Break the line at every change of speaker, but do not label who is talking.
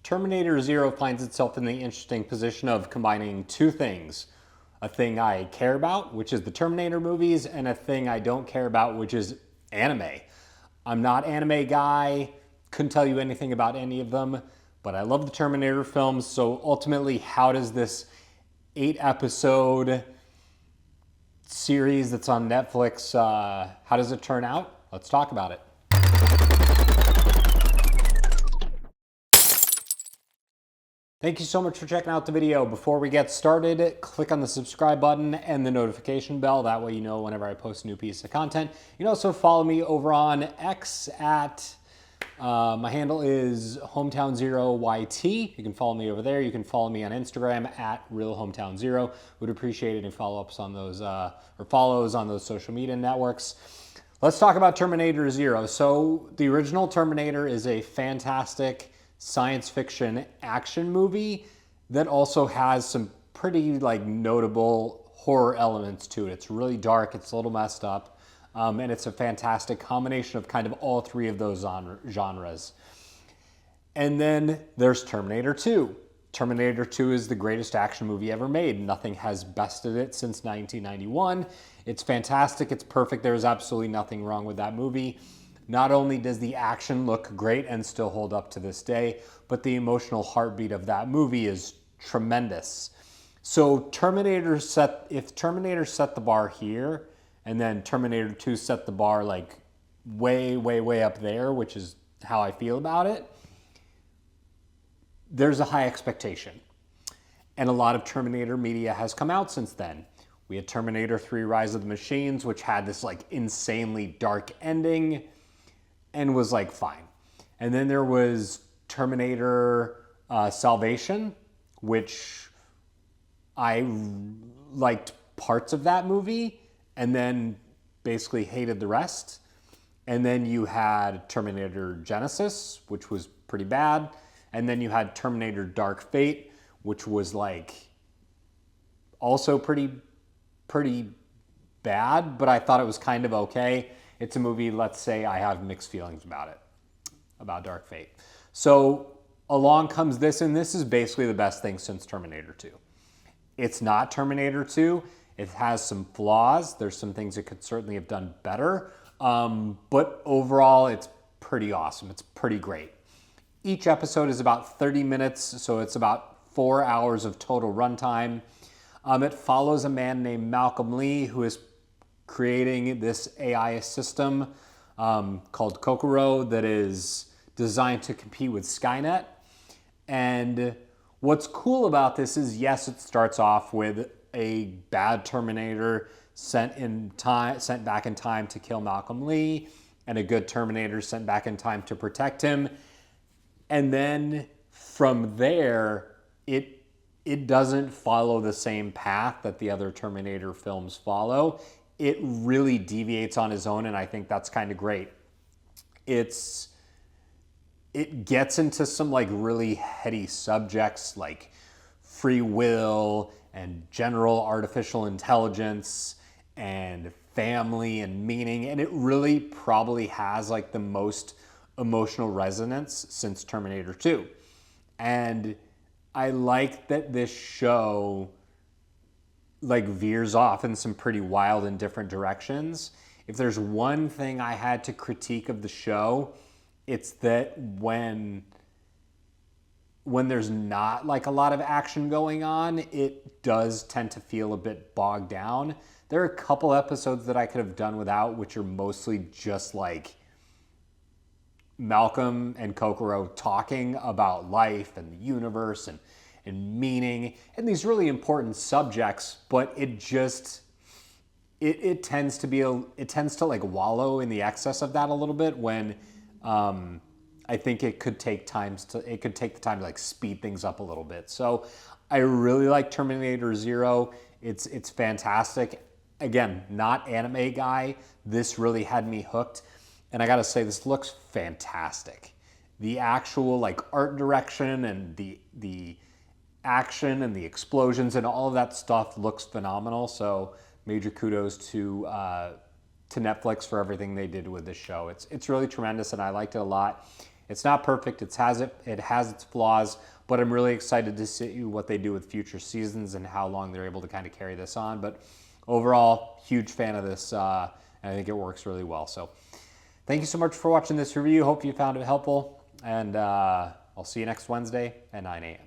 Terminator Zero finds itself in the interesting position of combining two things. A thing I care about, which is the Terminator movies, and a thing I don't care about, which is anime. I'm not an anime guy, couldn't tell you anything about any of them, but I love the Terminator films, so ultimately, how does this 8-episode series that's on Netflix, how does it turn out? Let's talk about it. Thank you so much for checking out the video. Before we get started, click on the subscribe button and the notification bell. That way you know whenever I post a new piece of content. You can also follow me over on X at, my handle is Hometown0YT. You can follow me over there. You can follow me on Instagram at RealHometown0. Would appreciate any follow-ups on those, or follows on those social media networks. Let's talk about Terminator Zero. So the original Terminator is a fantastic science fiction action movie that also has some pretty notable horror elements to it. It's really dark, it's a little messed up, and it's a fantastic combination of kind of all three of those genres. And then there's Terminator 2. Terminator 2 is the greatest action movie ever made. Nothing has bested it since 1991. It's fantastic, it's perfect, there's absolutely nothing wrong with that movie. Not only does the action look great and still hold up to this day, but the emotional heartbeat of that movie is tremendous. So if Terminator set the bar here, and then Terminator 2 set the bar way, way, way up there, which is how I feel about it, there's a high expectation. And a lot of Terminator media has come out since then. We had Terminator 3 Rise of the Machines, which had this insanely dark ending, and was fine. And then there was Terminator Salvation, which I liked parts of that movie and then basically hated the rest. And then you had Terminator Genesis, which was pretty bad. And then you had Terminator Dark Fate, which was also pretty bad, but I thought it was kind of okay. It's a movie, let's say I have mixed feelings about it, about Dark Fate. So along comes this, and this is basically the best thing since Terminator 2. It's not Terminator 2. It has some flaws. There's some things it could certainly have done better. But overall, it's pretty awesome. It's pretty great. Each episode is about 30 minutes, so it's about 4 hours of total runtime. It follows a man named Malcolm Lee, who is creating this AI system called Kokoro that is designed to compete with Skynet. And what's cool about this is, yes, it starts off with a bad Terminator sent back in time to kill Malcolm Lee, and a good Terminator sent back in time to protect him. And then from there, it doesn't follow the same path that the other Terminator films follow. It really deviates on its own, and I think that's kind of great. It gets into some really heady subjects like free will and general artificial intelligence and family and meaning, and it really probably has the most emotional resonance since Terminator 2. And I like that this show veers off in some pretty wild and different directions. If there's one thing I had to critique of the show, it's that when there's not a lot of action going on, it does tend to feel a bit bogged down. There are a couple episodes that I could have done without, which are mostly just Malcolm and Kokoro talking about life and the universe and meaning and these really important subjects, but it tends to wallow in the excess of that a little bit when I think it could take the time to speed things up a little bit. So I really like Terminator Zero. It's fantastic. Again, not anime guy. This really had me hooked. And I gotta say, this looks fantastic. The actual art direction and the action and the explosions and all of that stuff looks phenomenal. So major kudos to Netflix for everything they did with this show. It's really tremendous, and I liked it a lot. It's not perfect. It has its flaws, but I'm really excited to see what they do with future seasons and how long they're able to kind of carry this on. But overall, huge fan of this, and I think it works really well. So thank you so much for watching this review. Hope you found it helpful, and I'll see you next Wednesday at 9 a.m.